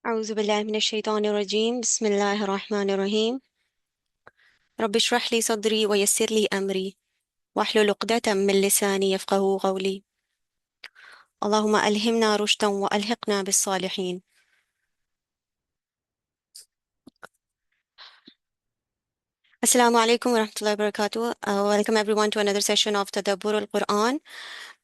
أعوذ بالله من الشيطان الرجيم بسم الله الرحمن الرحيم رب اشرح لي صدري ويسر لي أمري واحلل عقدة من لساني يفقهوا قولي اللهم ألهمنا رشدا وألحقنا بالصالحين. Assalamu alaikum wa rahmatullahi wa barakatuh. Welcome everyone to another session of Tadabbur al-Quran.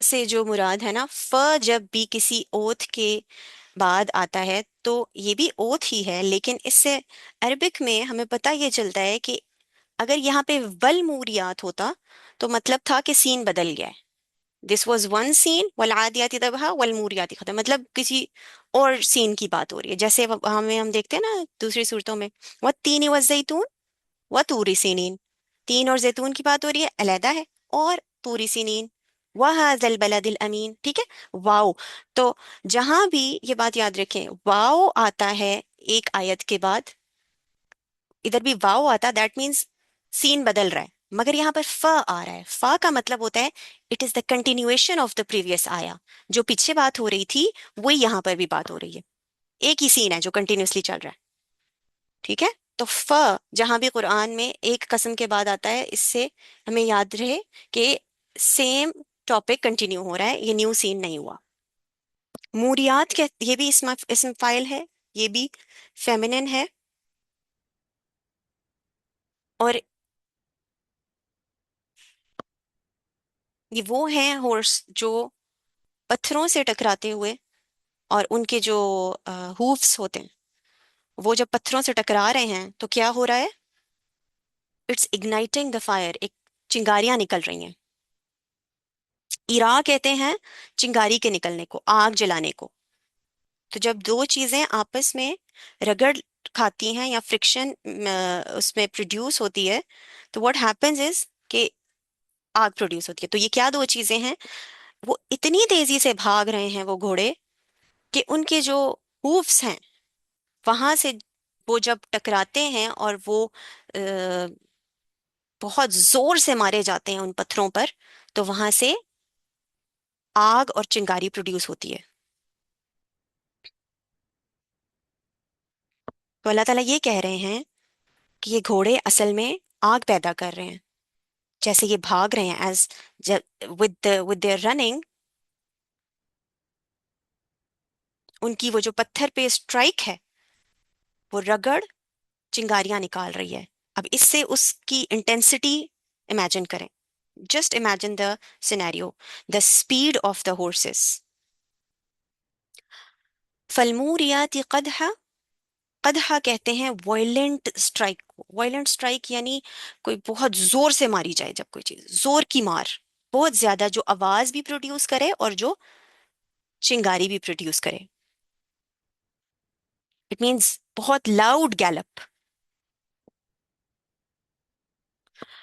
سے جو مراد ہے نا، ف جب بھی کسی اوتھ کے بعد آتا ہے تو یہ بھی اوتھ ہی ہے، لیکن اس سے عربک میں ہمیں پتہ یہ چلتا ہے کہ اگر یہاں پہ والموریات ہوتا تو مطلب تھا کہ سین بدل گیا ہے. دس واز ون سین، والعادیات ضبحا والموریات ختم، مطلب کسی اور سین کی بات ہو رہی ہے. جیسے ہم دیکھتے ہیں نا دوسری صورتوں میں، والتین والزیتون وطور سینین، تین اور زیتون کی بات ہو رہی ہے، علیحدہ ہے، اور طور سینین وہذا البلد الامین. ٹھیک ہے، واو. تو جہاں بھی یہ بات یاد رکھیں، واو آتا ہے ایک آیت کے بعد، ادھر بھی واو آتا، دیٹ مینس سین بدل رہا ہے. مگر یہاں پر فا آ رہا ہے. فا کا مطلب ہوتا ہے it is the continuation of the previous آیا. جو پیچھے بات ہو رہی تھی وہی یہاں پر بھی بات ہو رہی ہے، ایک ہی سین ہے جو کنٹینیوسلی چل رہا ہے. ٹھیک ہے. تو ف جہاں بھی قرآن میں ایک قسم کے بعد آتا ہے، اس سے ہمیں یاد رہے کہ سیم ٹاپک کنٹینیو ہو رہا ہے، یہ نیو سین نہیں ہوا. موریات کے یہ بھی اسم فائل ہے، یہ بھی فیمنن ہے. اور یہ وہ ہیں ہورس جو پتھروں سے ٹکراتے ہوئے، اور ان کے جو ہوفس ہوتے ہیں وہ جب پتھروں سے ٹکرا رہے ہیں تو کیا ہو رہا ہے؟ اٹس اگنائٹنگ دا فائر، ایک چنگاریاں نکل رہی ہیں. ایرا کہتے ہیں چنگاری کے نکلنے کو، آگ جلانے کو. تو جب دو چیزیں آپس میں رگڑ کھاتی ہیں یا فرکشن اس میں پروڈیوس ہوتی ہے تو واٹ ہیپنز از کہ آگ پروڈیوس ہوتی ہے. تو یہ کیا دو چیزیں ہیں؟ وہ اتنی تیزی سے بھاگ رہے ہیں وہ گھوڑے کہ ان کے جو ہوفس ہیں وہاں سے وہ جب ٹکراتے ہیں اور وہ بہت زور سے مارے جاتے ہیں ان پتھروں پر، تو وہاں سے آگ اور چنگاری پروڈیوس ہوتی ہے. تو اللہ تعالیٰ یہ کہہ رہے ہیں کہ یہ گھوڑے اصل میں آگ پیدا کر رہے ہیں. جیسے یہ بھاگ رہے ہیں ایز ود دیئر رننگ، ان کی وہ جو پتھر پہ اسٹرائک ہے وہ رگڑ چنگاریاں نکال رہی ہے. اب اس سے اس کی انٹینسٹی امیجن کریں. Just imagine the scenario, the speed of the horses. فالموریات قدحا، قدحا کہتے ہیں وائلنٹ اسٹرائک کو. وائلنٹ اسٹرائک یعنی کوئی بہت زور سے ماری جائے، جب کوئی چیز زور کی مار بہت زیادہ، جو آواز بھی پروڈیوس کرے اور جو چنگاری بھی پروڈیوس کرے. اٹ مینس بہت لاؤڈ گیلپ.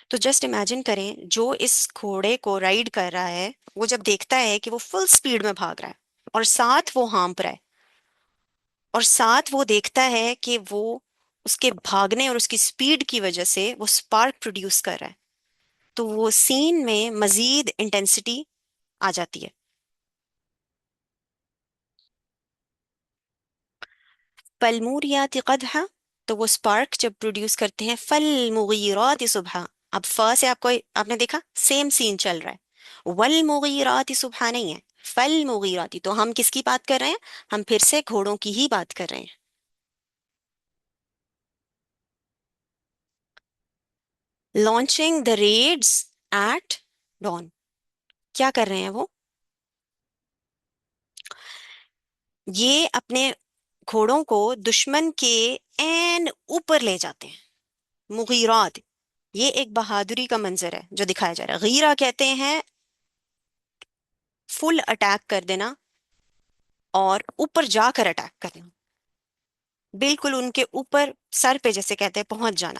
تو جسٹ امیجن کریں جو اس گھوڑے کو رائڈ کر رہا ہے، وہ جب دیکھتا ہے کہ وہ فل سپیڈ میں بھاگ رہا ہے اور ساتھ وہ ہانپ رہا ہے، اور ساتھ وہ دیکھتا ہے کہ وہ اس کے بھاگنے اور اس کی سپیڈ کی وجہ سے وہ سپارک پروڈیوس کر رہا ہے، تو وہ سین میں مزید انٹینسٹی آ جاتی ہے. فالموریات قدحا، تو وہ سپارک جب پروڈیوس کرتے ہیں. فالمغیرات صبحا، اب فا سے آپ نے دیکھا سیم سین چل رہا ہے. والمغیرات صبحا نہیں ہے، فالمغیراتی. تو ہم کس کی بات کر رہے ہیں؟ ہم پھر سے گھوڑوں کی ہی بات کر رہے ہیں. Launching the raids at dawn, کیا کر رہے ہیں وہ؟ یہ اپنے گھوڑوں کو دشمن کے این اوپر لے جاتے ہیں. مغیرات، یہ ایک بہادری کا منظر ہے جو دکھایا جا رہا ہے. غیرہ کہتے ہیں فل اٹیک کر دینا اور اوپر جا کر اٹیک کرنا، بالکل ان کے اوپر سر پہ جیسے کہتے ہیں پہنچ جانا.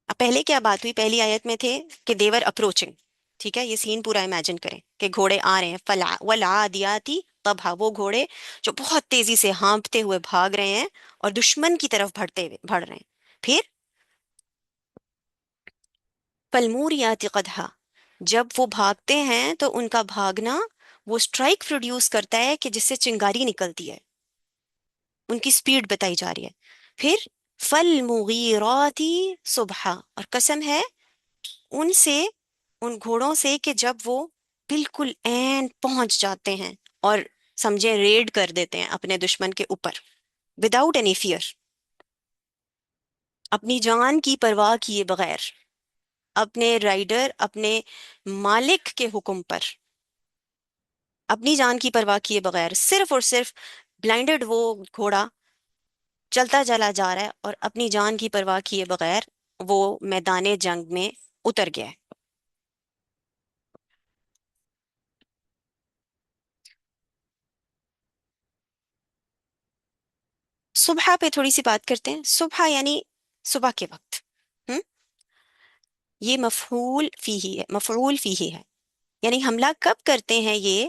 اب پہلے کیا بات ہوئی؟ پہلی آیت میں تھے کہ دیور اپروچنگ. ٹھیک ہے، یہ سین پورا امیجن کریں کہ گھوڑے آ رہے ہیں. فلا والعادیاتی طبحا، وہ گھوڑے جو بہت تیزی سے ہانپتے ہوئے بھاگ رہے ہیں اور دشمن کی طرف بڑھ رہے ہیں. پھر فالموریات قدحا، جب وہ بھاگتے ہیں تو ان کا بھاگنا وہ اسٹرائک پروڈیوس کرتا ہے کہ جس سے چنگاری نکلتی ہے، ان کی سپیڈ بتائی جا رہی ہے. پھر فالمغیرات صبحا، اور قسم ہے ان سے، ان گھوڑوں سے کہ جب وہ بالکل عین پہنچ جاتے ہیں اور سمجھے ریڈ کر دیتے ہیں اپنے دشمن کے اوپر وداؤٹ اینی فیئر، اپنی جان کی پرواہ کیے بغیر. اپنے رائڈر، اپنے مالک کے حکم پر، اپنی جان کی پرواہ کیے بغیر، صرف اور صرف بلائنڈڈ وہ گھوڑا چلتا چلا جا رہا ہے اور اپنی جان کی پرواہ کیے بغیر وہ میدان جنگ میں اتر گیا ہے۔ صبح پہ تھوڑی سی بات کرتے ہیں۔ صبح یعنی صبح کے وقت۔ ہم یہ مفعول فیہ ہے، مفعول فیہ ہے، یعنی حملہ کب کرتے ہیں یہ؟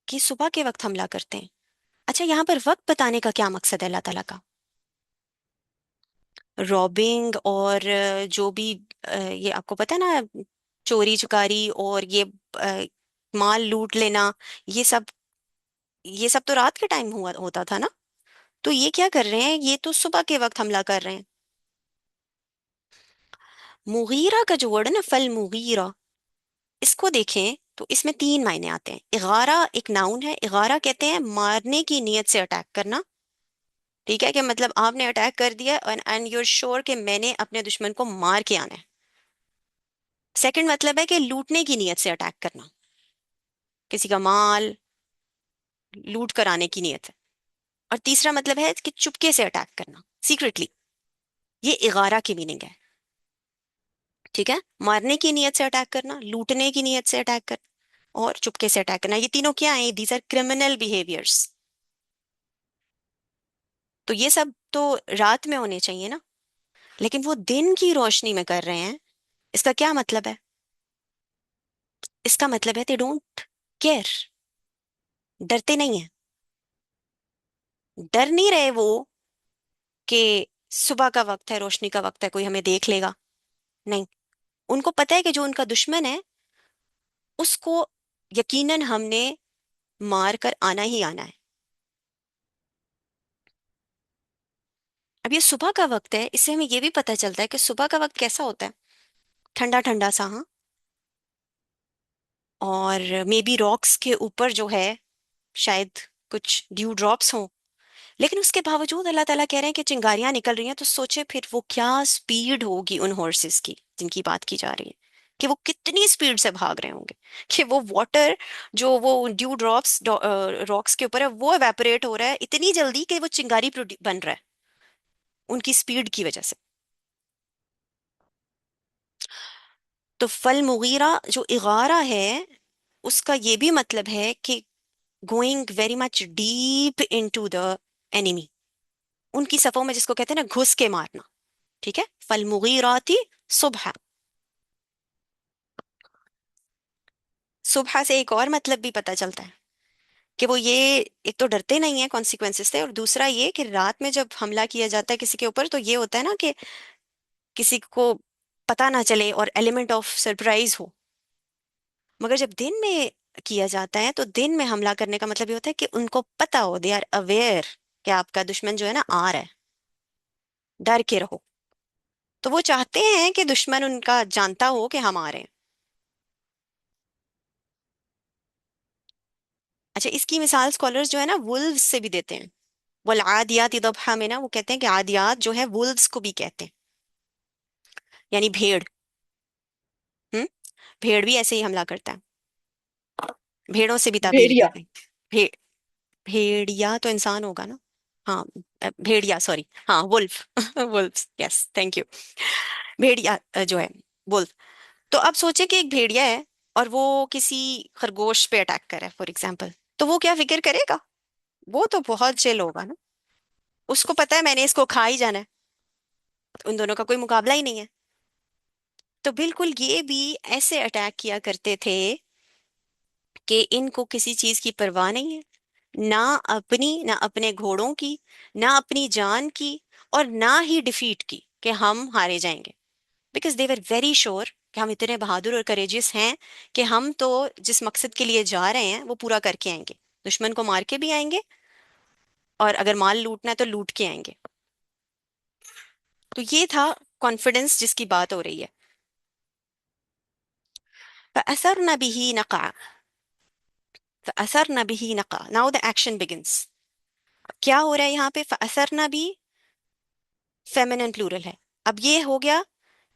کہ صبح کے وقت حملہ کرتے ہیں۔ اچھا، یہاں پر وقت بتانے کا کیا مقصد ہے اللہ تعالیٰ کا؟ رابنگ اور جو بھی یہ آپ کو پتہ ہے نا، چوری چکاری اور یہ آ، مال لوٹ لینا، یہ سب، یہ سب تو رات کے ٹائم ہوا ہوتا تھا نا، تو یہ کیا کر رہے ہیں؟ یہ تو صبح کے وقت حملہ کر رہے ہیں۔ مغیرہ کا جو ورڈ ہے نا، فل مغیرہ، اس کو دیکھیں تو اس میں تین معنی آتے ہیں۔ اغارہ ایک ناؤن ہے، اغارہ کہتے ہیں مارنے کی نیت سے اٹیک کرنا، ٹھیک ہے، کہ مطلب آپ نے اٹیک کر دیا اینڈ یو شور کہ میں نے اپنے دشمن کو مار کے آنا ہے۔ سیکنڈ مطلب ہے کہ لوٹنے کی نیت سے اٹیک کرنا، کسی کا مال لوٹ کر آنے کی نیت ہے۔ اور تیسرا مطلب ہے کہ چپکے سے اٹیک کرنا، سیکریٹلی، یہ اغارہ کی میننگ ہے، ٹھیک ہے، مارنے کی نیت سے اٹیک کرنا، لوٹنے کی نیت سے اٹیک کرنا اور چپکے سے اٹیک کرنا، یہ تینوں کیا ہیں؟ These are criminal behaviours. تو یہ سب تو رات میں ہونے چاہیے نا، لیکن وہ دن کی روشنی میں کر رہے ہیں، اس کا کیا مطلب ہے؟ اس کا مطلب ہے دے ڈونٹ کیئر، ڈرتے نہیں ہیں، ڈر نہیں رہے وہ کہ صبح کا وقت ہے، روشنی کا وقت ہے، کوئی ہمیں دیکھ لے گا، نہیں، ان کو پتہ ہے کہ جو ان کا دشمن ہے اس کو یقیناً ہم نے مار کر آنا ہی آنا ہے۔ اب یہ صبح کا وقت ہے، اس سے ہمیں یہ بھی پتہ چلتا ہے کہ صبح کا وقت کیسا ہوتا ہے، ٹھنڈا ٹھنڈا سا، ہاں، اور مے بی راکس کے اوپر جو ہے شاید کچھ ڈیو ڈراپس ہوں، لیکن اس کے باوجود اللہ تعالیٰ کہہ رہے ہیں کہ چنگاریاں نکل رہی ہیں، تو سوچے پھر وہ کیا سپیڈ ہوگی ان ہارسز کی جن کی بات کی جا رہی ہے، کہ وہ کتنی سپیڈ سے بھاگ رہے ہوں گے، کہ وہ واٹر جو وہ ڈیو ڈراپس راکس کے اوپر ہے وہ ایویپوریٹ ہو رہا ہے اتنی جلدی کہ وہ چنگاری بن رہا ہے ان کی سپیڈ کی وجہ سے۔ تو فل مغیرہ جو اغارہ ہے اس کا یہ بھی مطلب ہے کہ going very much deep into the enemy، ان کی صفوں میں، جس کو کہتے ہیں نا گھس کے مارنا، ٹھیک ہے، فالمغیراتی صبح، صبح سے ایک اور مطلب بھی پتہ چلتا ہے کہ وہ یہ ایک تو ڈرتے نہیں ہیں کانسیکوینسز سے، اور دوسرا یہ کہ رات میں جب حملہ کیا جاتا ہے کسی کے اوپر تو یہ ہوتا ہے نا کہ کسی کو پتہ نہ چلے اور ایلیمنٹ آف سرپرائز ہو، مگر جب دن میں کیا جاتا ہے تو دن میں حملہ کرنے کا مطلب یہ ہوتا ہے کہ ان کو پتہ ہو، دے آر اویئر کہ آپ کا دشمن جو ہے نا آ رہا ہے، ڈر کے رہو، تو وہ چاہتے ہیں کہ دشمن ان کا جانتا ہو کہ ہم آ رہے ہیں۔ اچھا، اس کی مثال اسکالرز جو ہے نا وولفز سے بھی دیتے ہیں، والعادیات ضبحا میں نا وہ کہتے ہیں کہ عادیات جو ہے وولفز کو بھی کہتے ہیں، یعنی بھیڑ، ہم بھیڑ بھی ایسے ہی حملہ کرتا ہے، بھیڑوں سے بھی تعبیر بھیڑیا. کی گئی۔ بھیڑ، بھیڑیا تو انسان ہوگا نا، ہاں، بھیڑیا سوری، ہاں wolf wolf, yes thank you, بھیڑیا جو ہے ولف۔ تو اب سوچیں کہ ایک بھیڑیا ہے اور وہ کسی خرگوش پہ اٹیک کرے فار ایگزامپل، تو وہ کیا فکر کرے گا؟ وہ تو بہت چل ہوگا نا، اس کو پتا ہے میں نے اس کو کھا ہی جانا ہے، ان دونوں کا کوئی مقابلہ ہی نہیں ہے۔ تو بالکل یہ بھی ایسے اٹیک کیا کرتے تھے کہ ان کو کسی چیز کی پرواہ نہیں ہے، نہ اپنی، نہ اپنے گھوڑوں کی، نہ اپنی جان کی، اور نہ ہی ڈیفیٹ کی کہ ہم ہارے جائیں گے، بیکاز دے ور ویری شور کہ ہم اتنے بہادر اور کریجیس ہیں کہ ہم تو جس مقصد کے لیے جا رہے ہیں وہ پورا کر کے آئیں گے، دشمن کو مار کے بھی آئیں گے، اور اگر مال لوٹنا ہے تو لوٹ کے آئیں گے۔ تو یہ تھا کانفیڈنس جس کی بات ہو رہی ہے۔ فَأَثَرْنَ بِهِ نَقْعًا، فَأَثَرْنَ بِهِ نَقْعًا، now the action begins۔ کیا ہو رہا ہے یہاں پہ؟ فَأَثَرْنَ بھی فیمنن پلورل ہے، اب یہ ہو گیا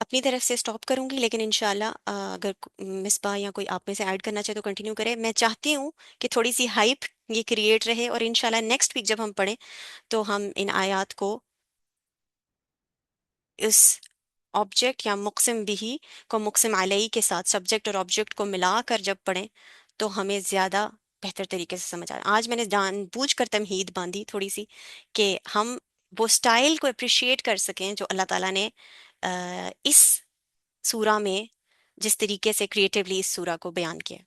اپنی طرف سے اسٹاپ کروں گی، لیکن انشاءاللہ اگر مصباح یا کوئی آپ میں سے ایڈ کرنا چاہے تو کنٹینیو کرے. میں چاہتی ہوں کہ تھوڑی سی ہائپ یہ کریٹ رہے، اور انشاءاللہ نیکسٹ ویک جب ہم پڑھیں تو ہم ان آیات کو اس آبجیکٹ یا مقسم بھی کو مقسم علیہ کے ساتھ سبجیکٹ اور آبجیکٹ کو ملا کر جب پڑھیں تو ہمیں زیادہ بہتر طریقے سے سمجھ آئے. آج میں نے جان بوجھ کر تمہید باندھی تھوڑی سی کہ ہم وہ سٹائل کو اپریشیٹ کر سکیں جو اللہ تعالیٰ نے اس سورہ میں جس طریقے سے کریٹیولی اس سورہ کو بیان کیا.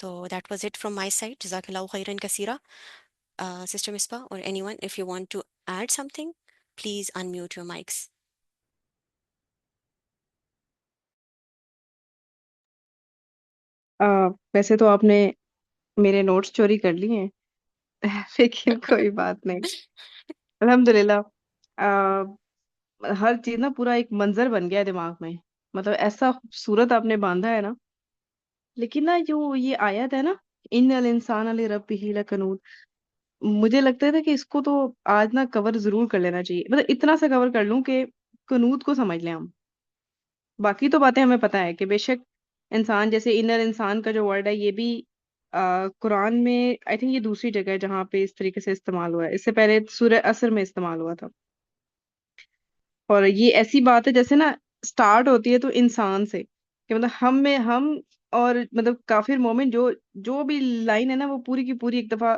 تو that was it from my side. جزاک اللہ خیرن کثیرہ سسٹر مصباح, اور anyone if you want to add something please unmute your mics. ویسے تو آپ نے میرے نوٹس چوری کر لیے ہیں لیکن کوئی بات نہیں. الحمدللہ. آ، ہر چیز نا پورا ایک منظر بن گیا ہے دماغ میں. مطلب ایسا خوبصورت آپ نے باندھا ہے نا. لیکن نا جو یہ آیت ہے نا، ان الانسان لربہ لکنود، مجھے لگتا تھا کہ اس کو تو آج نا کور ضرور کر لینا چاہیے. مطلب اتنا سا کور کر لوں کہ کنود کو سمجھ لیں ہم. باقی تو باتیں ہمیں پتہ ہے کہ بے شک انسان، جیسے انر انسان کا جو ورڈ ہے یہ بھی قرآن میں آئی تھنک یہ دوسری جگہ ہے جہاں پہ اس طریقے سے استعمال ہوا ہے. اس سے پہلے سورہ عصر میں استعمال ہوا تھا. اور یہ ایسی بات ہے جیسے نا سٹارٹ ہوتی ہے تو انسان سے، کہ مطلب ہم میں ہم، اور مطلب کافر مومن جو جو بھی لائن ہے نا وہ پوری کی پوری ایک دفعہ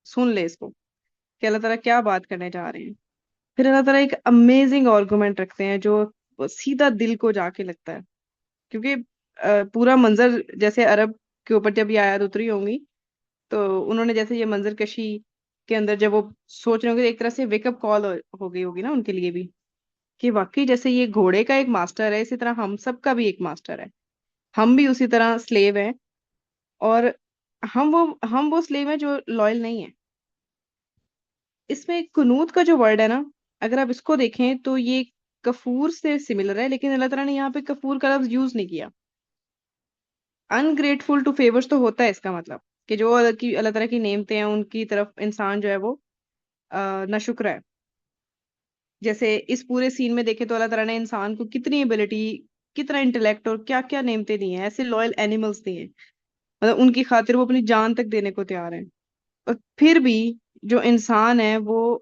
سن لے اس کو کہ اللہ تعالیٰ کیا بات کرنے جا رہے ہیں. پھر اللہ تعالیٰ ایک امیزنگ آرگومنٹ رکھتے ہیں جو سیدھا دل کو جا کے لگتا ہے. کیونکہ پورا منظر جیسے عرب کے اوپر جب یہ آیات اتری ہوں گی تو انہوں نے جیسے یہ منظر کشی کے اندر جب وہ سوچ رہے ہوں گے، ایک طرح سے ویک اپ کال ہو گئی ہوگی نا ان کے لیے بھی، کہ واقعی جیسے یہ گھوڑے کا ایک ماسٹر ہے اسی طرح ہم سب کا بھی ایک ماسٹر ہے. ہم بھی اسی طرح سلیو ہیں، اور ہم وہ سلیو ہیں جو لائل نہیں ہیں. اس میں کنوت کا جو ورڈ ہے نا، اگر آپ اس کو دیکھیں تو یہ کفور سے سملر ہے، لیکن اللہ تعالیٰ نے یہاں پہ کفور کا لفظ یوز نہیں کیا. انگریٹفل ٹو فیورس تو ہوتا ہے اس کا مطلب کہ جو اللہ تعالیٰ کی نعمتیں ہیں ان کی طرف انسان جو ہے وہ ناشکر ہے. جیسے اس پورے سین میں دیکھیں تو اللہ تعالیٰ نے انسان کو کتنی ایبلٹی، کتنا انٹلیکٹ اور کیا کیا نعمتیں دی ہیں. ایسے لوئل اینیملس دی ہیں، مطلب ان کی خاطر وہ اپنی جان تک دینے کو تیار ہیں. اور پھر بھی جو انسان ہے وہ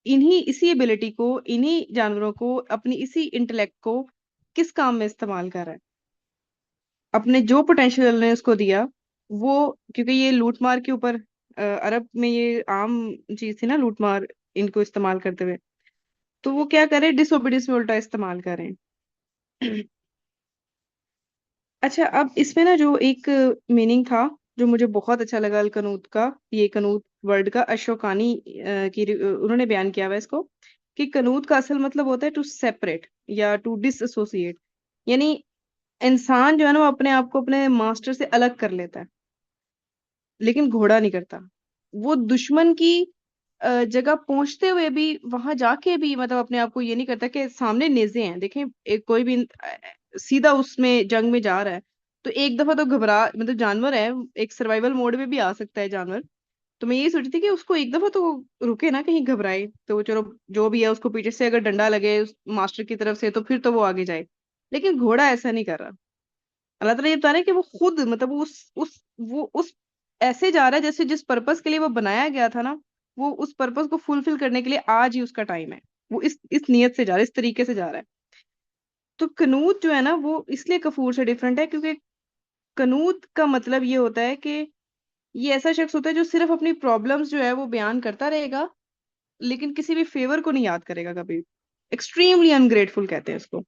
انہی اسی ایبلٹی کو، انہی جانوروں کو، اپنی اسی انٹلیکٹ کو کس کام میں استعمال کر رہا ہے. اپنے جو پوٹینشیل اللہ نے اس کو دیا وہ، کیونکہ یہ لوٹ مار کے اوپر عرب میں یہ عام چیز تھی نا لوٹ مار ان کو استعمال کرتے ہوئے، تو وہ کیا کریں ڈس اوبیڈینس میں الٹا استعمال کریں. اچھا، اب اس میں نا جو ایک میننگ تھا جو مجھے بہت اچھا لگا الکنوت کا، یہ کنوت ورڈ کا اشوکانی انہوں نے بیان کیا ہوا ہے اس کو، کہ کنوت کا اصل مطلب ہوتا ہے ٹو سیپریٹ یا ٹو ڈس ایسوسیٹ. یعنی انسان جو ہے نا وہ اپنے آپ کو اپنے ماسٹر سے الگ کر لیتا ہے، لیکن گھوڑا نہیں کرتا. وہ دشمن کی جگہ پہنچتے ہوئے بھی، وہاں جا کے بھی مطلب اپنے آپ کو یہ نہیں کرتا کہ سامنے نیزے ہیں. دیکھیں ایک کوئی بھی سیدھا اس میں جنگ میں جا رہا ہے تو ایک دفعہ تو گھبرا، مطلب جانور ہے ایک سروائیول موڈ میں بھی آ سکتا ہے جانور. تو میں یہی سوچی تھی کہ اس کو ایک دفعہ تو رکے نا، کہیں گھبرائے تو چلو جو بھی ہے اس کو پیچھے سے اگر ڈنڈا لگے ماسٹر کی طرف سے تو پھر تو وہ آگے جائے. لیکن گھوڑا ایسا نہیں کر رہا. اللہ تعالیٰ یہ بتا رہے ہیں کہ وہ خود مطلب وہ اس ایسے جا رہا ہے جیسے جس پرپس کے لیے وہ بنایا گیا تھا نا، وہ اس پرپس کو فلفل کرنے کے لیے آج ہی اس کا ٹائم ہے. وہ اس نیت سے جا رہا ہے، اس طریقے سے جا رہا ہے. تو کنوت جو ہے نا وہ اس لیے کفور سے ڈیفرنٹ ہے کیونکہ کنوت کا مطلب یہ ہوتا ہے کہ یہ ایسا شخص ہوتا ہے جو صرف اپنی پرابلمز جو ہے وہ بیان کرتا رہے گا، لیکن کسی بھی فیور کو نہیں یاد کرے گا کبھی. ایکسٹریملی انگریٹفل کہتے ہیں اس کو.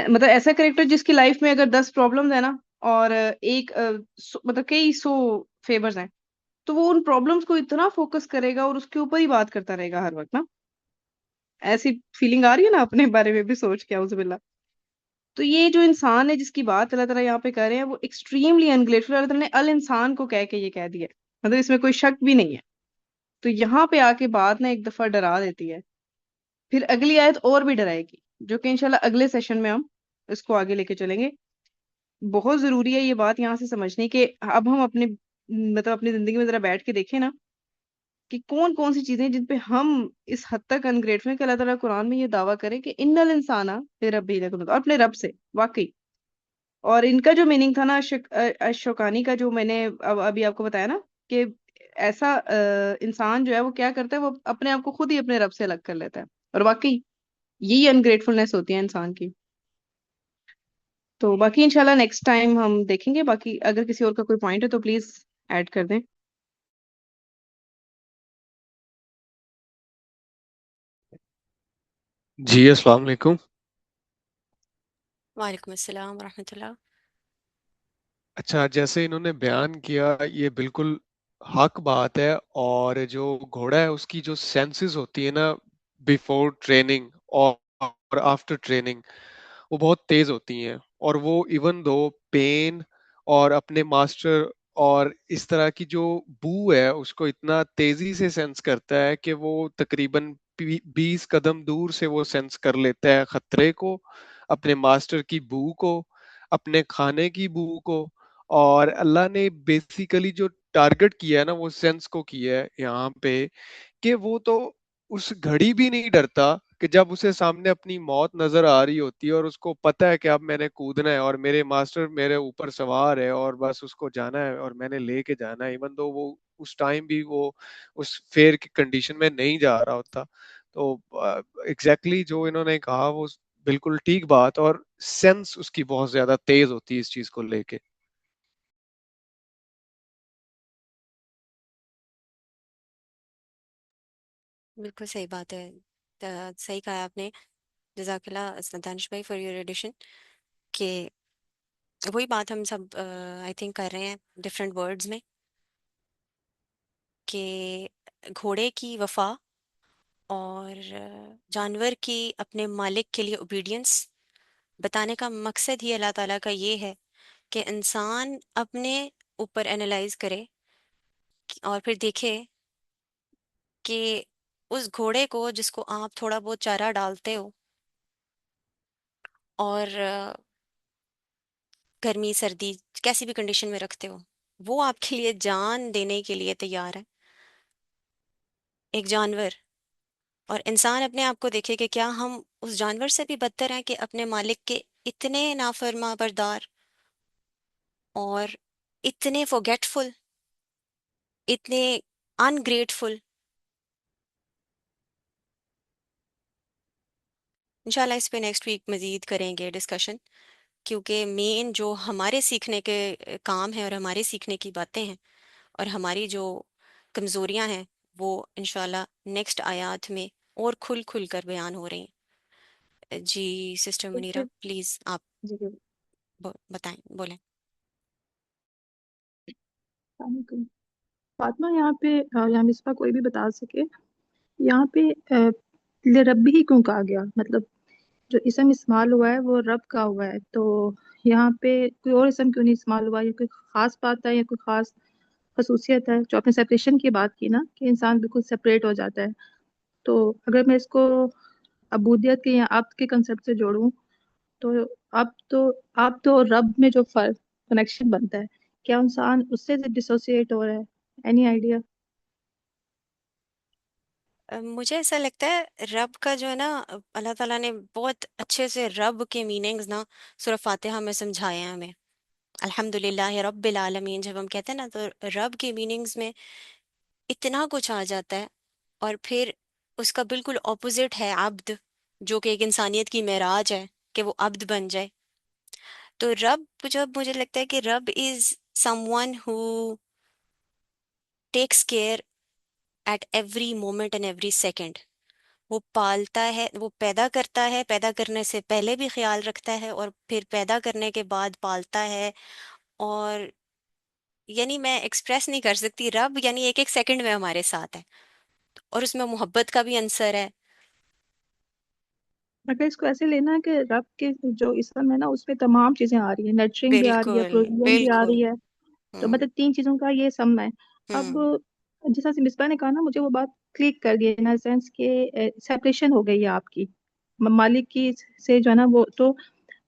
مطلب ایسا کریکٹر جس کی لائف میں اگر 10 پرابلمز ہیں نا، اور ایک مطلب کئی 100 فیورز ہیں، تو وہ ان پرابلمز کو اتنا فوکس کرے گا اور اس کے اوپر ہی بات کرتا رہے گا ہر وقت نا. ایسی فیلنگ آ رہی ہے نا اپنے بارے میں بھی سوچ کے، اعوذ باللہ. تو یہ جو انسان ہے جس کی بات اللہ تعالیٰ یہاں پہ کر رہے ہیں وہ ایکسٹریملی انگریٹفل. اللہ تعالیٰ نے ال انسان کو کہہ کے یہ کہہ دیا ہے، مطلب اس میں کوئی شک بھی نہیں ہے. تو یہاں پہ آ کے بات نا ایک دفعہ ڈرا دیتی ہے، پھر اگلی آیت اور بھی ڈرائے گی، جو کہ انشاءاللہ اگلے سیشن میں ہم اس کو آگے لے کے چلیں گے. بہت ضروری ہے یہ بات یہاں سے سمجھنی کہ اب ہم اپنے مطلب اپنی زندگی میں ذرا بیٹھ کے دیکھیں نا کہ کون کون سی چیزیں جن پہ ہم اس حد تک انگریٹفل ہیں کہ اللہ تعالیٰ قرآن میں یہ دعویٰ کرے کہ ان الانسان لربہ لکنود، اور اپنے رب سے واقعی. اور ان کا جو میننگ تھا نا شوکانی کا، جو میں نے ابھی آپ کو بتایا نا، کہ ایسا انسان جو ہے وہ کیا کرتا ہے، وہ اپنے آپ کو خود ہی اپنے رب سے الگ کر لیتا ہے. اور واقعی یہی انگریٹفلنس ہوتی ہے انسان کی. تو باقی انشاءاللہ نیکسٹ ٹائم ہم دیکھیں گے. باقی اگر کسی اور کا کوئی پوائنٹ ہے تو پلیز ایڈ کر دیں. جی السلام علیکم. وعلیکم السلام ورحمۃ اللہ. اچھا، جیسے انہوں نے بیان کیا یہ بالکل حق بات ہے. اور جو گھوڑا ہے اس کی جو سینسز ہوتی ہے نا بیفور ٹریننگ اور آفٹر ٹریننگ، وہ بہت تیز ہوتی ہیں. اور وہ ایون دو پین اور اپنے ماسٹر اور اس طرح کی جو بو ہے اس کو اتنا تیزی سے سینس کرتا ہے کہ وہ تقریباً 20 قدم دور سے وہ سینس کر لیتا ہے خطرے کو، اپنے ماسٹر کی بو کو، اپنے کھانے کی بو کو. اور اللہ نے بیسیکلی جو ٹارگٹ کیا ہے نا وہ سینس کو کیا ہے یہاں پہ، کہ وہ تو اس گھڑی بھی نہیں ڈرتا کہ جب اسے سامنے اپنی موت نظر آ رہی ہوتی ہے اور اس کو پتا ہے کہ اب میں نے کودنا ہے اور میرے ماسٹر میرے اوپر سوار ہے اور بس اس کو جانا ہے اور میں نے لے کے جانا ہے، ایون دو وہ اس ٹائم بھی وہ اس فیئر کی کنڈیشن میں نہیں جا رہا ہوتا. تو ایگزیکٹلی جو انہوں نے کہا وہ بالکل ٹھیک بات، اور سینس اس کی بہت زیادہ تیز ہوتی ہے اس چیز کو لے کے. بالکل صحیح بات ہے. صحیح کہا آپ نے. جزاک اللہ دانش بھائی فار یور ایڈیشن. کہ وہی بات ہم سب آئی تھنک کر رہے ہیں ڈفرینٹ ورڈز میں، کہ گھوڑے کی وفا اور جانور کی اپنے مالک کے لیے اوبیڈینس بتانے کا مقصد ہی اللہ تعالیٰ کا یہ ہے کہ انسان اپنے اوپر انالائز کرے اور پھر دیکھے کہ اس گھوڑے کو جس کو آپ تھوڑا بہت چارہ ڈالتے ہو اور گرمی سردی کیسی بھی کنڈیشن میں رکھتے ہو، وہ آپ کے لیے جان دینے کے لیے تیار ہے. ایک جانور. اور انسان اپنے آپ کو دیکھے کہ کیا ہم اس جانور سے بھی بدتر ہیں کہ اپنے مالک کے اتنے نافرما بردار اور اتنے forgetful، اتنے ungrateful. انشاءاللہ اس پہ نیکسٹ ویک مزید کریں گے ڈسکشن، کیونکہ مین جو ہمارے سیکھنے کے کام ہیں اور ہمارے سیکھنے کی باتیں ہیں اور ہماری جو کمزوریاں ہیں وہ انشاءاللہ نیکسٹ آیات میں اور کھل کھل کر بیان ہو رہی ہیں. جی سسٹر منیرہ پلیز آپ جی جی، بتائیں، بولیں. السلام علیکم. فاطمہ یہاں پہ یا مصباح کوئی بھی بتا سکے یہاں پہ رب ہی کیوں کہا گیا؟ مطلب جو اسم استعمال ہوا ہے وہ رب کا ہوا ہے، تو یہاں پہ کوئی اور اسم کیوں نہیں استعمال ہوا؟ یا کوئی خاص بات ہے یا کوئی خاص خصوصیت ہے؟ جو آپ نے سپریشن کی بات کی نا کہ انسان بالکل سپریٹ ہو جاتا ہے، تو اگر میں اس کو عبودیت کے یا عبد کے کنسیپٹ سے جوڑوں تو اب تو رب میں جو فرق کنیکشن بنتا ہے، کیا انسان اس سے ڈسوسیٹ ہو رہا ہے؟ Any idea? مجھے ایسا لگتا ہے رب کا جو ہے نا، اللہ تعالیٰ نے بہت اچھے سے رب کے میننگز نا سورہ فاتحہ میں سمجھائے ہیں ہمیں. الحمد للہ رب العالمین جب ہم کہتے ہیں نا تو رب کے میننگز میں اتنا کچھ آ جاتا ہے. اور پھر اس کا بالکل اپوزٹ ہے عبد، جو کہ ایک انسانیت کی معراج ہے کہ وہ عبد بن جائے. تو رب جب مجھے لگتا ہے کہ رب is someone who takes care at every moment and every second. وہ پالتا ہے، وہ پیدا کرتا ہے، پیدا کرنے سے پہلے بھی خیال رکھتا ہے اور پھر پیدا کرنے کے بعد پالتا ہے. اور یعنی میں ایکسپریس نہیں کر سکتی، رب یعنی ایک ایک سیکنڈ میں ہمارے ساتھ ہے اور اس میں محبت کا بھی عنصر ہے. اگر اس کو ایسے لینا ہے کہ رب کے جو اسم ہے نا اس میں تمام چیزیں آ رہی ہیں، نرچرنگ بھی آ رہی ہے، بالکل پروویژن بھی آ بالکل. رہی ہے، تو ہوں مطلب تین چیزوں کا یہ سم ہے. اب ہوں جیسا سے مصباح نے کہا نا، مجھے وہ بات کلک کر گئی ان سینس کہ سیپریشن ہو گئی ہے آپ کی مالک کی سے جو ہے نا. وہ تو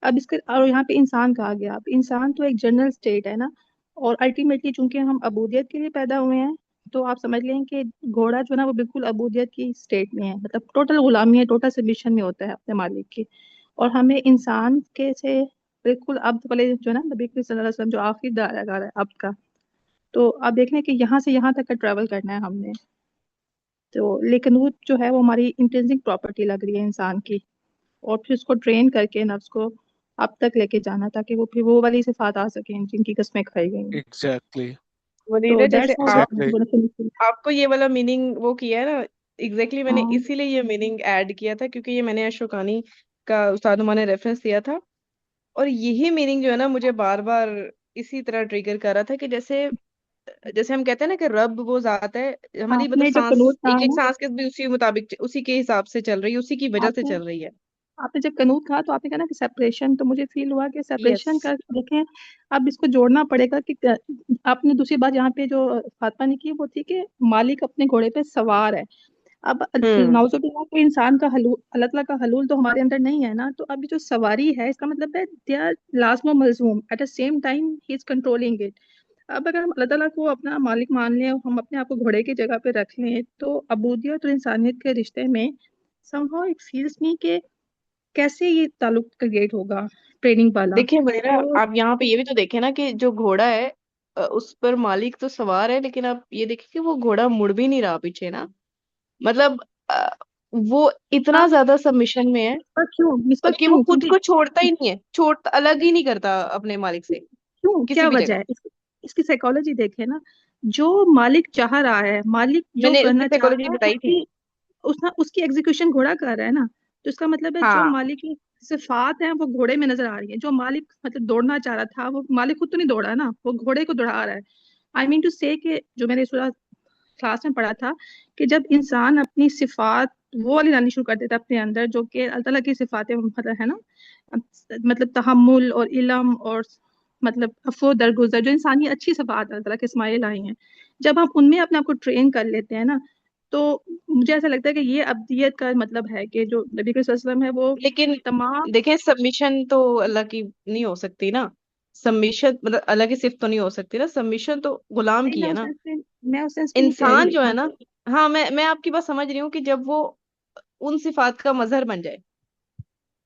اب اس کے اور یہاں پہ انسان کہا گیا. اب انسان تو ایک جنرل اسٹیٹ ہے نا، اور الٹیمیٹلی چونکہ ہم عبودیت کے لیے پیدا ہوئے ہیں تو آپ سمجھ لیں کہ گھوڑا جو ہے نا وہ بالکل عبودیت کی اسٹیٹ میں ہے، مطلب ٹوٹل غلامی ہے، ٹوٹل سبمیشن میں ہوتا ہے اپنے مالک کی. اور ہمیں انسان کے سے بالکل عبد والے جو ہے نا نبی کریم صلی اللہ علیہ وسلم جو آخری دائرہ ہے عبد کا، تو آپ دیکھ لیں کہ یہاں سے یہاں تک کا ٹریول کرنا ہے ہم نے. تو لیکن وہ جو ہے وہ ہماری انٹرنسک پراپرٹی لگ رہی ہے انسان کی، اور پھر اس کو ٹرین کر کے نفس کو اب تک لے کے جانا تاکہ وہ پھر وہ والی صفات آ سکیں جن کی قسمیں کھائی گئی ہیں. ایگزیکٹلی تو ودیدہ جیسے دیٹس ہاؤ ایگزیکٹلی آپ کو یہ والا میننگ وہ کیا ہے نا، ایگزیکٹلی میں نے ہاں اسی لیے یہ میننگ ایڈ کیا تھا، کیونکہ یہ میں نے اشوکانی کا استاد عمر نے ریفرنس دیا تھا، اور یہی میننگ جو ہے نا مجھے بار بار اسی طرح ٹریگر کر رہا تھا کہ جیسے جیسے ہم کہتے ہیں نا کہ رب وہ ذات ہے، ہماری آپ مطلب نے جو سانس قنوت کہا ایک ایک نا، سانس کے بھی اسی مطابق اسی کے حساب سے چل رہی ہے، اسی کی وجہ سے آپ نے چل رہی ہے. آپ نے جب قنوت کہا تو آپ نے کہا نا کہ سیپریشن، تو مجھے فیل ہوا کہ یس. سیپریشن کا دیکھیں اب اس کو جوڑنا پڑے گا کہ آپ نے دوسری بات یہاں پہ جو فاطمہ نے کی وہ تھی کہ مالک اپنے گھوڑے پہ سوار ہے. اب نعوذ باللہ کوئی انسان کا حلول، اللہ تعالیٰ کا حلول تو ہمارے اندر نہیں ہے نا، تو اب جو سواری ہے اس کا مطلب ہے دے آر لازم و ملزوم at the same time he is controlling it. اب اگر ہم اللہ تعالیٰ کو اپنا مالک مان لیں اور ہم اپنے آپ کو گھوڑے کی جگہ پہ رکھ لیں تو عبودیت اور انسانیت کے رشتے میں somehow it feels me کہ کیسے یہ تعلق کریٹ ہوگا ٹریننگ والا. دیکھیں میرا، تو آپ یہاں پہ یہ بھی تو دیکھیں نا کہ جو گھوڑا ہے اس پر مالک تو سوار ہے، لیکن آپ یہ دیکھیں کہ وہ گھوڑا مڑ بھی نہیں رہا پیچھے نا، مطلب وہ اتنا آپ زیادہ سبمیشن میں ہے مس پر کہ وہ کیوں؟ خود کیونکہ کو چھوڑتا ہی نہیں ہے، الگ ہی نہیں کرتا اپنے مالک سے کیوں، کسی کیا بھی وجہ جگہ. ہے اس کی سائیکالوجی دیکھیں نا. جو مالک چاہ رہا ہے، مالک میں جو نے اس کی کرنا چاہ سائیکولوجی رہا ہے بتائی تھی. اس کی ایگزیکیوشن گھوڑا کر رہا ہے نا. تو اس کا مطلب ہے جو ہاں مالک کی صفات ہیں وہ گھوڑے میں نظر آ رہی ہیں. جو مالک مطلب دوڑنا چاہ رہا تھا وہ مالک خود تو نہیں دوڑا نا، وہ گھوڑے کو دوڑا رہا ہے. آئی مین ٹو سے کہ جو میں نے سورہ کلاس میں پڑھا تھا کہ جب انسان اپنی صفات وہ والی لانی شروع کر دیتا ہے اپنے اندر جو کہ اللہ تعالیٰ کی صفات ہے نا، مطلب تحمل اور علم اور مطلب عفو درگزر، جو انسانی اچھی صفات اللہ تعالیٰ کے اسماعیل آئی ہیں، جب ہم ان میں اپنے آپ کو ٹرین کر لیتے ہیں نا، تو مجھے ایسا لگتا ہے کہ یہ ابدیت کا مطلب ہے کہ جو نبی کریم صلی اللہ علیہ وسلم ہے وہ لیکن تمام. دیکھیں سبمیشن تو اللہ کی نہیں ہو سکتی نا، سبمیشن مطلب اللہ کی صفت تو نہیں ہو سکتی نا، سبمیشن تو غلام نہیں، کی ہے نا. میں اس سینس میں نہیں کہہ انسان رہی. جو ہے نا، ہاں میں آپ کی بات سمجھ رہی ہوں کہ جب وہ ان صفات کا مظہر بن جائے.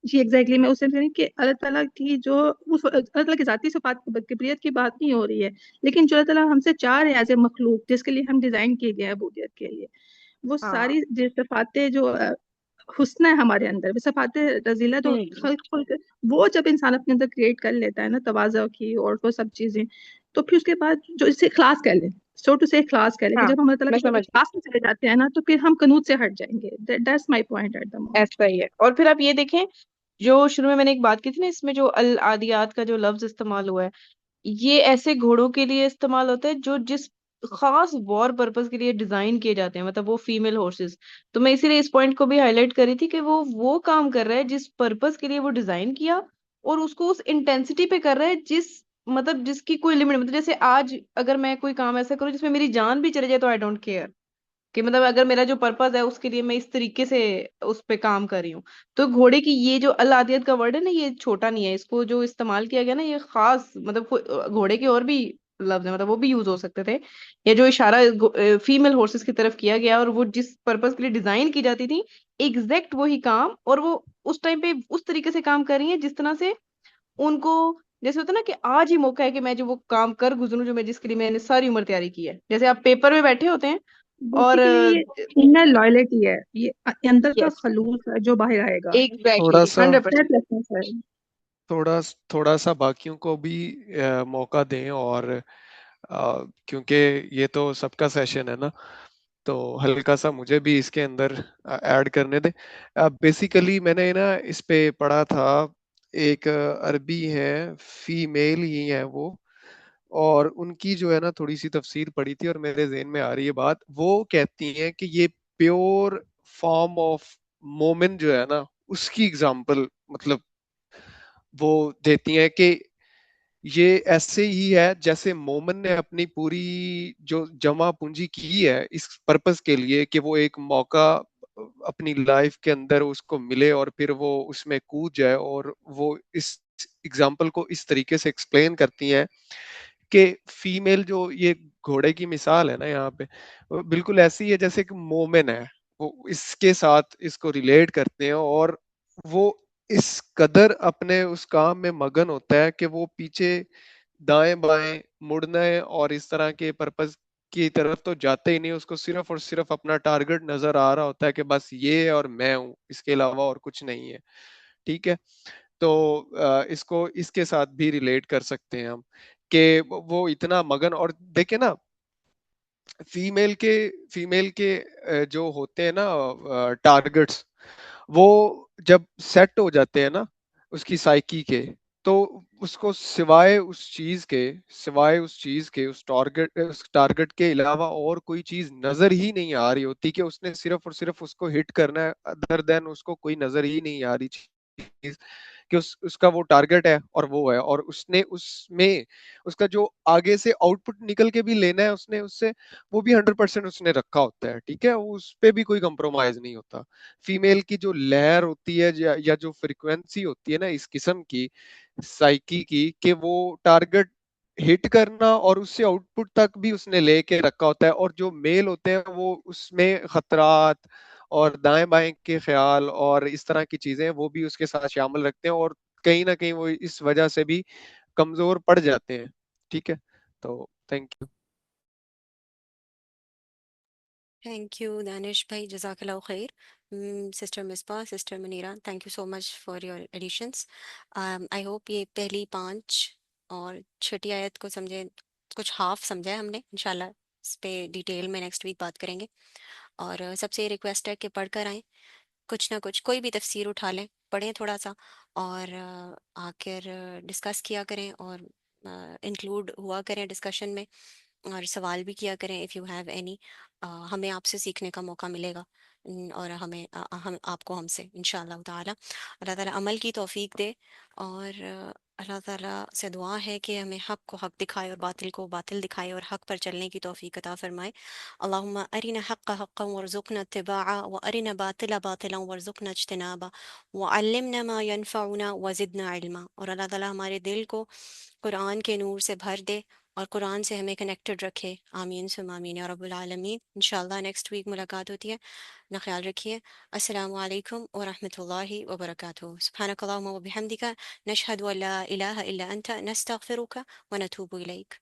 جی ایگزیکٹلی، میں اس سے کہ اللہ تعالیٰ کی جو اللہ تعالیٰ کی ذاتی صفات کبریت کی بات نہیں ہو رہی ہے، لیکن جو اللہ تعالیٰ ہم سے چاہ رہے ہیں ایز اے مخلوق جس کے لیے ہم ڈیزائن کیے گئے ہیں عبودیت کے لیے، وہ ہاں. ساری صفاتیں جو حسن ہے ہمارے اندر، وہ صفات رذیلہ تو ہوں. خلق وہ جب انسان اپنے اندر کریٹ کر لیتا ہے نا تواضع کی اور وہ سب چیزیں، تو پھر اس کے بعد جو اسے اخلاص کر لیں، سو ٹو سے اخلاص کر لیں کہ ہاں جب ہم اللہ تعالیٰ میں کے سمجھ گئی. اخلاص میں چلے جاتے ہیں نا تو پھر ہم قنوت سے ہٹ جائیں گے. That's my point at the moment. ایسا ہی ہے. اور پھر آپ یہ دیکھیں جو شروع میں نے ایک بات کی تھی نا، اس میں جو العادیات کا جو لفظ استعمال ہوا ہے، یہ ایسے گھوڑوں کے لیے استعمال ہوتا ہے جو جس خاص وار پرپز کے لیے ڈیزائن کیے جاتے ہیں، مطلب وہ فیمیل ہورسز. تو میں اسی لیے اس پوائنٹ کو بھی ہائی لائٹ کری تھی کہ وہ کام کر رہا ہے جس پرپز کے لیے وہ ڈیزائن کیا، اور اس کو اس انٹینسٹی پہ کر رہا ہے مطلب جس کی کوئی لمٹ، مطلب جیسے آج اگر میں کوئی کام ایسا کروں جس میں میری جان بھی چلے جائے تو آئی ڈونٹ کیئر، کہ مطلب اگر میرا جو پرپز ہے اس کے لیے میں اس طریقے سے اس پہ کام کر رہی ہوں. تو گھوڑے کی یہ جو العادیت کا ورڈ ہے نا، یہ چھوٹا نہیں ہے، اس کو جو استعمال کیا گیا نا یہ خاص مطلب گھوڑے کے اور بھی لفظ ہیں، مطلب وہ بھی یوز ہو سکتے تھے. یا جو اشارہ فیمیل ہورسز کی طرف کیا گیا اور وہ جس پرپز کے لیے ڈیزائن کی جاتی تھی، ایگزیکٹ وہی کام، اور وہ اس ٹائم پہ اس طریقے سے کام کر رہی ہیں جس طرح سے ان کو جیسے ہوتا ہے نا کہ آج ہی موقع ہے کہ میں جو وہ کام کر گزروں جو میں جس کے لیے میں نے ساری عمر تیاری کی ہے. جیسے آپ پیپر میں بیٹھے ہوتے ہیں اور بیسیکلی یہ انر لائلٹی ہے، یہ اندر کا یس خلوص ہے جو باہر آئے گا. تھوڑا ایگزیکٹلی سا 100%. Selflessness ہے. تھوڑا سا باقیوں کو بھی موقع دیں، اور کیونکہ یہ تو سب کا سیشن ہے نا، تو ہلکا سا مجھے بھی اس کے اندر ایڈ کرنے دیں. بیسیکلی میں نے نا اس پہ پڑھا تھا، ایک عربی ہے، فیمیل ہی ہے وہ، اور ان کی جو ہے نا تھوڑی سی تفسیر پڑھی تھی اور میرے ذہن میں آ رہی ہے بات. وہ کہتی ہیں کہ یہ پیور فارم آف مومن جو ہے نا اس کی اگزامپل مطلب وہ دیتی ہیں کہ یہ ایسے ہی ہے جیسے مومن نے اپنی پوری جو جمع پونجی کی ہے اس پرپس کے لیے کہ وہ ایک موقع اپنی لائف کے اندر اس کو ملے اور پھر وہ اس میں کود جائے. اور وہ اس اگزامپل کو اس طریقے سے ایکسپلین کرتی ہیں کہ فیمیل جو یہ گھوڑے کی مثال ہے نا یہاں پہ، وہ بالکل ایسی ہے جیسے کہ مومن ہے، وہ اس کے ساتھ اس کو ریلیٹ کرتے ہیں، اور وہ اس قدر اپنے اس کام میں مگن ہوتا ہے کہ وہ پیچھے دائیں بائیں مڑنا ہے اور اس طرح کے پرپز کی طرف تو جاتے ہی نہیں، اس کو صرف اور صرف اپنا ٹارگٹ نظر آ رہا ہوتا ہے کہ بس یہ اور میں ہوں، اس کے علاوہ اور کچھ نہیں ہے. ٹھیک ہے، تو اس کو اس کے ساتھ بھی ریلیٹ کر سکتے ہیں ہم کہ وہ اتنا مگن. اور دیکھیں نا، فیمیل کے جو ہوتے ہیں نا ٹارگٹس، وہ جب سیٹ ہو جاتے ہیں نا اس کی سائیکی کے، تو اس کو سوائے اس ٹارگٹ کے علاوہ اور کوئی چیز نظر ہی نہیں آ رہی ہوتی، کہ اس نے صرف اور صرف اس کو ہٹ کرنا ہے، ادر دین اس کو کوئی نظر ہی نہیں آ رہی چیز کہ اس کا وہ ٹارگٹ ہے اور وہ ہے، اور اس نے اس میں اس کا جو آگے سے آؤٹ پٹ نکل کے بھی لینا ہے اس نے اس سے، وہ بھی 100% اس نے رکھا ہوتا ہے. ٹھیک ہے، اس پہ بھی کوئی کمپرومائز نہیں ہوتا. فیمیل کی جو لہر ہوتی ہے یا جو فریکوینسی ہوتی ہے نا اس قسم کی سائیکی کی، کہ وہ ٹارگٹ ہٹ کرنا اور اس سے آؤٹ پٹ تک بھی اس نے لے کے رکھا ہوتا ہے. اور جو میل ہوتے ہیں وہ اس میں خطرات اور دائیں بائیں کے خیال اور اس طرح کی چیزیں وہ بھی اس کے ساتھ شامل رکھتے ہیں، اور کہیں نہ کہیں وہ اس وجہ سے بھی کمزور پڑ جاتے ہیں. ٹھیک ہے، تو thank you. Thank you Danish بھائی، جزاک اللہ خیر. Sister Misbah, sister Munira, thank you so much for your additions. I hope یہ پہلی 5 اور چھٹی آیت کو سمجھے، کچھ ہاف سمجھا ہے ہم نے. انشاءاللہ اس پہ ڈیٹیل میں نیکسٹ ویک بات کریں گے. اور سب سے یہ ریکویسٹ ہے کہ پڑھ کر آئیں، کچھ نہ کچھ کوئی بھی تفسیر اٹھا لیں، پڑھیں تھوڑا سا، اور آ کر ڈسکس کیا کریں، اور انکلوڈ ہوا کریں ڈسکشن میں، اور سوال بھی کیا کریں اف یو ہیو اینی. ہمیں آپ سے سیکھنے کا موقع ملے گا، اور ہمیں ہم آپ کو ہم سے انشاءاللہ تعالی. اللہ تعالیٰ عمل کی توفیق دے، اور اللہ تعالیٰ سے دعا ہے کہ ہمیں حق کو حق دکھائے اور باطل کو باطل دکھائے، اور حق پر چلنے کی توفیق عطا فرمائے. اللہم ارنا حق حقا وارزقنا اتباعا وارنا باطلا باطلا وارزقنا اجتنابا وعلمنا ما ينفعنا وزدنا علما. اور اللہ تعالیٰ ہمارے دل کو قرآن کے نور سے بھر دے اور قرآن سے ہمیں کنیکٹڈ رکھے. آمین ثم آمین یا رب العالمین. انشاءاللہ نیکسٹ ویک ملاقات ہوتی ہے. اپنا خیال رکھیے. السلام علیکم ورحمۃ اللہ وبرکاتہ. سبحانک اللہم وبحمدک، نشہد ان لا الہ الا انت، نستغفرک ونتوب الیک.